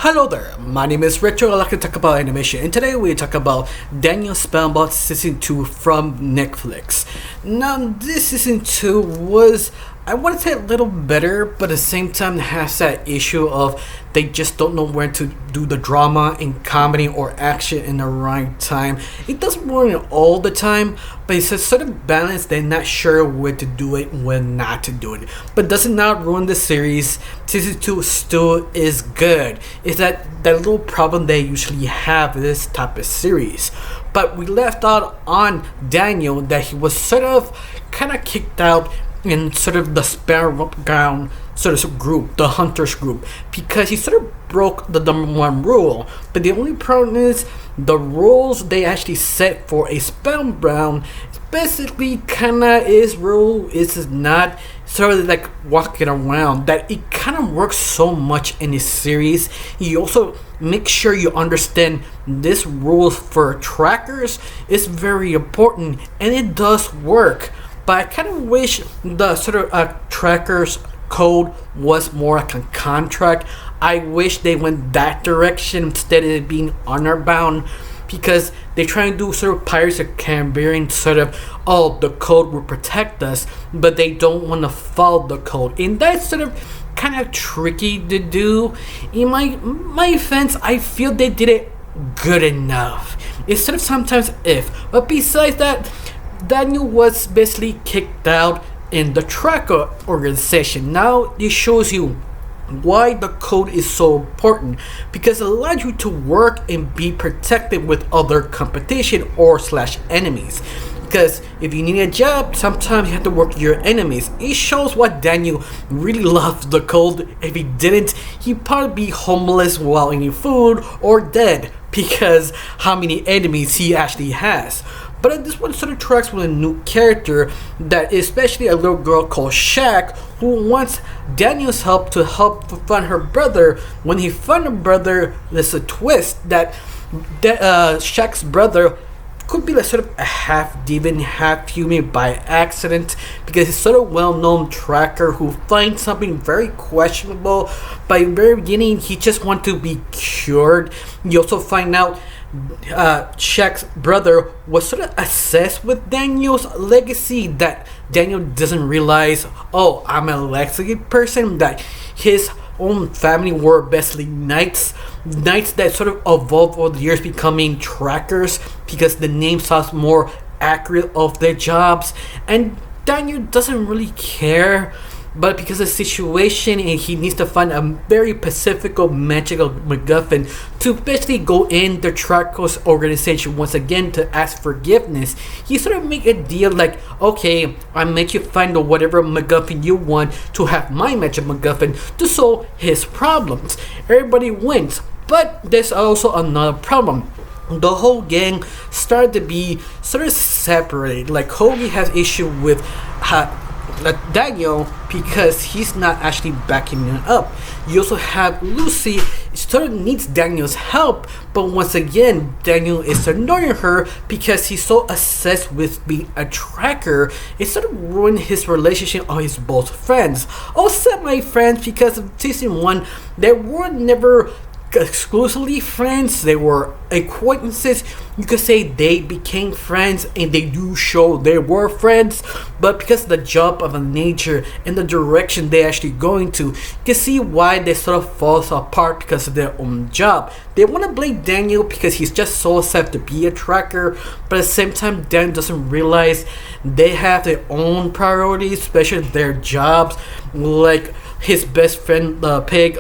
Hello there, my name is Retro. I like to talk about animation, and today we talk about Daniel Spellbound Season 2 from Netflix. Now, this Season 2 was, I want to say, a little better, but at the same time has that issue of they just don't know where to do the drama and comedy or action in the right time. It doesn't ruin it all the time, but it's a certain balance. They're not sure where to do it and when not to do it. But does it not ruin the series? Season 2 still is good. It's that little problem they usually have with this type of series. But we left out on Daniel that he was sort of kind of kicked out in sort of the Spellbound sort of group, the Hunters group, because he sort of broke the #1 rule. But the only problem is the rules they actually set for a Spellbound basically kinda is rule is not sort of like walking around that it kind of works so much in this series. You also make sure you understand this rules for trackers is very important, and it does work. But I kind of wish the sort of trackers code was more like a contract. I wish they went that direction instead of it being honor bound, because they try to do sort of Pirates of the Caribbean sort of, oh, the code will protect us, but they don't want to follow the code, and that's sort of kind of tricky to do. In my offense, I feel they did it good enough. It's sort of sometimes but besides that, Daniel was basically kicked out in the tracker organization. Now it shows you why the code is so important, because it allows you to work and be protected with other competition or slash enemies. Because if you need a job, sometimes you have to work with your enemies. It shows what Daniel really loves the code. If he didn't, he'd probably be homeless while eating food or dead, because how many enemies he actually has. But this one sort of tracks with a new character that is especially a little girl called Shaq, who wants Daniel's help to help find her brother. When he finds her brother, there's a twist that Shaq's brother could be like sort of a half demon, half human by accident, because he's sort of well-known tracker who finds something very questionable. By the very beginning, he just wants to be cured. You also find out Shaq's brother was sort of obsessed with Daniel's legacy, that Daniel doesn't realize, oh, I'm a legacy person, that his own family were basically knights that sort of evolved over the years becoming trackers, because the name sounds more accurate of their jobs, and Daniel doesn't really care. But because of the situation, and he needs to find a very pacifical magical MacGuffin to basically go in the Trackers organization once again to ask forgiveness, he sort of make a deal like, okay, I make you find whatever MacGuffin you want to have my magic MacGuffin to solve his problems. Everybody wins, but there's also another problem. The whole gang started to be sort of separated. Like Hoagie has issue with Daniel because he's not actually backing it up. You also have Lucy, sort of needs Daniel's help, but once again Daniel is ignoring her because he's so obsessed with being a tracker. It sort of ruined his relationship on his both friends, or semi-friends, because of season 1 they were never exclusively friends, they were acquaintances. You could say they became friends, and they do show they were friends, but because of the job of a nature and the direction they're actually going to, you can see why they sort of falls apart because of their own job. They want to blame Daniel because he's just so set to be a tracker, but at the same time Daniel doesn't realize they have their own priorities, especially their jobs. Like his best friend, the pig,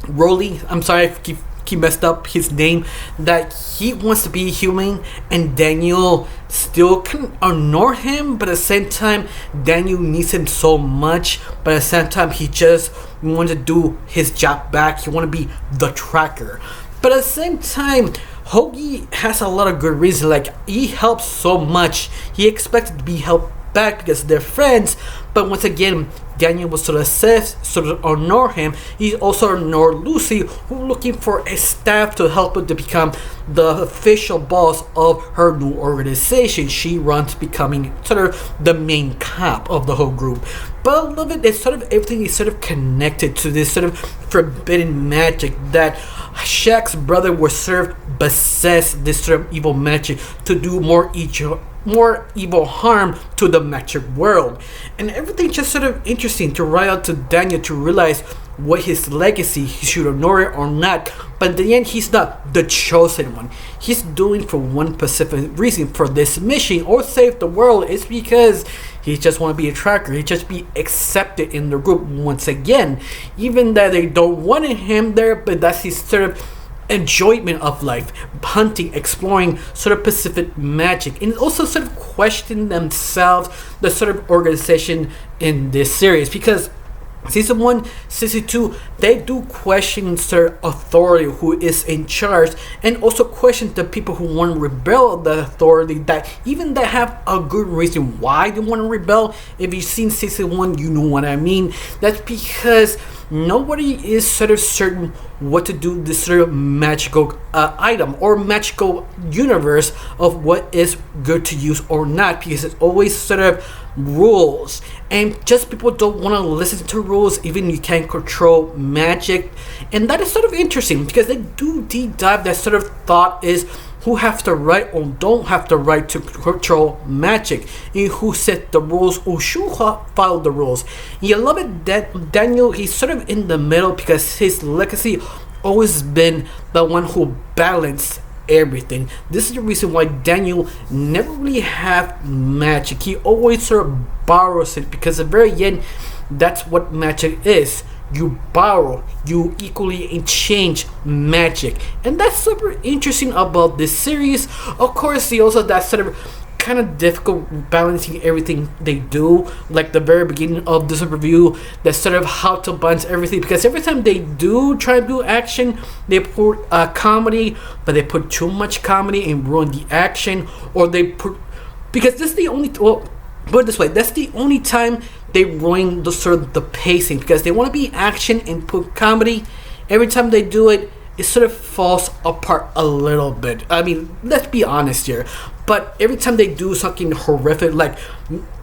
Rolly, I'm sorry if he messed up his name, that he wants to be human, and Daniel still can ignore him, but at the same time Daniel needs him so much, but at the same time he just wants to do his job back. He want to be the tracker, but at the same time Hoagie has a lot of good reasons. Like, he helps so much, he expected to be helped back because they're friends, but once again Daniel was sort of says, sort of ignore him. He also ignored Lucy, who looking for a staff to help her to become the official boss of her new organization. She runs, becoming sort of the main cop of the whole group. But I love it. It's sort of everything is sort of connected to this sort of forbidden magic that Shaq's brother was sort of possessed this sort of evil magic to do more evil harm to the magic world. And everything just sort of interesting to write out to Daniel to realize what his legacy, he should ignore it or not. But in the end, he's not the chosen one. He's doing for one specific reason for this mission or save the world. It's because he just want to be a tracker. He just be accepted in the group once again. Even that they don't want him there, but that's his sort of enjoyment of life, hunting, exploring sort of Pacific magic, and also sort of question themselves, the sort of organization in this series, because Season 1, Season 2, they do question their authority, who is in charge, and also question the people who want to rebel the authority, that even they have a good reason why they want to rebel. If you've seen Season 1, you know what I mean. That's because nobody is sort of certain what to do this sort of magical item or magical universe of what is good to use or not, because it's always sort of rules, and just people don't want to listen to rules. Even you can't control magic, and that is sort of interesting because they do deep dive that sort of thought is who have the right or don't have the right to control magic, and who set the rules or should follow the rules. And you love it that Daniel, he's sort of in the middle because his legacy always been the one who balanced everything. This is the reason why Daniel never really have magic. He always sort of borrows it, because at the very end, that's what magic is. You borrow, you equally exchange magic, and that's super interesting about this series. Of course, he also that sort of kind of difficult balancing everything they do, like the very beginning of this review, that sort of how to balance everything, because every time they do try to do action, they put comedy, but they put too much comedy and ruin the action, or they put, because this is the only, well, put it this way, that's the only time they ruin the sort of the pacing, because they want to be action and put comedy. Every time they do it, it sort of falls apart a little bit. I mean, let's be honest here. But every time they do something horrific, like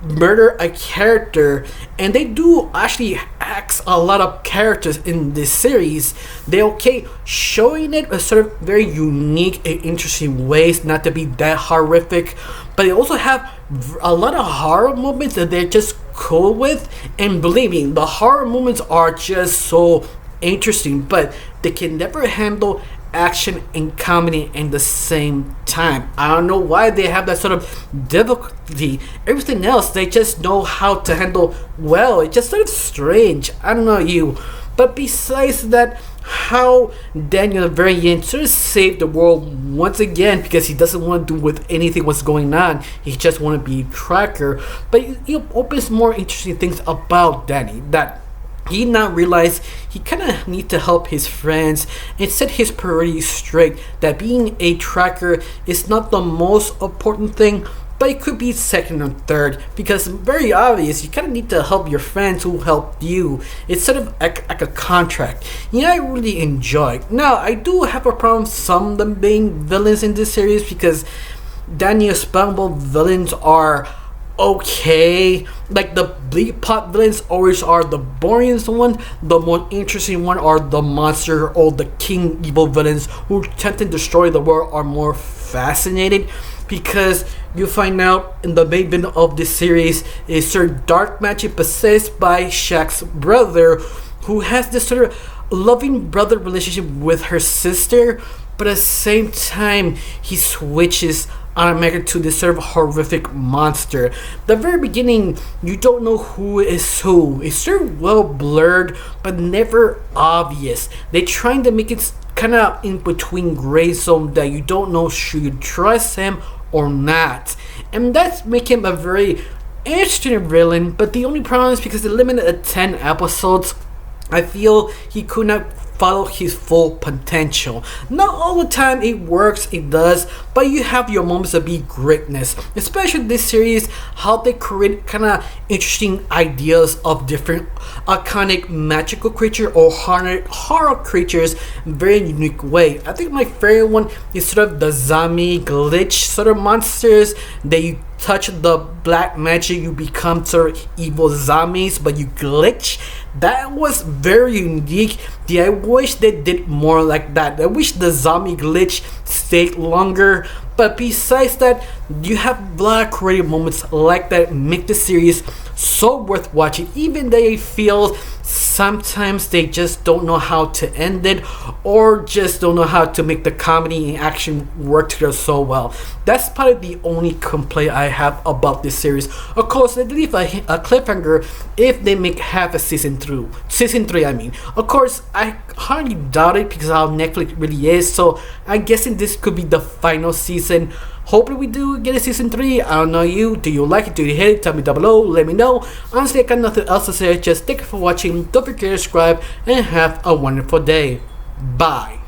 murder a character, and they do actually axe a lot of characters in this series, they're okay showing it a sort of very unique and interesting ways, not to be that horrific. But they also have a lot of horror moments that they're just cool with. And believe me, the horror moments are just so interesting, but they can never handle action and comedy in the same time. I don't know why they have that sort of difficulty. Everything else they just know how to handle well. It's just sort of strange. I don't know you. But besides that, how Daniel at the very end sort of saved the world once again, because he doesn't want to do with anything what's going on. He just want to be a tracker. But it opens more interesting things about Danny, that he now realized he kind of need to help his friends and set his priorities straight, that being a tracker is not the most important thing, but it could be second or third, because very obvious, you kind of need to help your friends who helped you. It's sort of like a contract. Yeah, I really enjoy it. Now, I do have a problem with some of them being villains in this series, because Daniel Spellbound villains are okay. Like the bleak pot villains always are the boringest one. The more interesting one are the monster or the king evil villains who tend to destroy the world are more fascinating, because you find out in the main villain of this series is Sir Dark Magic possessed by Shaq's brother, who has this sort of loving brother relationship with her sister, but at the same time he switches automatically to this sort of horrific monster. The very beginning, you don't know who is who. It's sort of well blurred, but never obvious. They're trying to make it kind of in between gray zone, that you don't know should you trust him or not. And that's make him a very interesting villain. But the only problem is because they limited at 10 episodes, I feel he could not follow his full potential. Not all the time it works, it does, but you have your moments of be greatness. Especially this series, how they create kind of interesting ideas of different iconic magical creature or horror creatures in a very unique way. I think my favorite one is sort of the zombie glitch sort of monsters that you touch the black magic, you become sort of evil zombies, but you glitch. That was very unique. I wish they did more like that. I wish the zombie glitch stayed longer. But besides that, you have a lot of creative moments like that make the series so worth watching, even they feel sometimes they just don't know how to end it, or just don't know how to make the comedy and action work together so well. That's probably the only complaint I have about this series. Of course, they leave a cliffhanger if they make half a season through. Season 3, I mean. Of course, I hardly doubt it because how Netflix really is, so I'm guessing this could be the final season. Hopefully we do get a season 3. I don't know you. Do you like it? Do you hate it? Tell me down below. Let me know. Honestly, I got nothing else to say. Just thank you for watching. Don't forget to subscribe and have a wonderful day. Bye.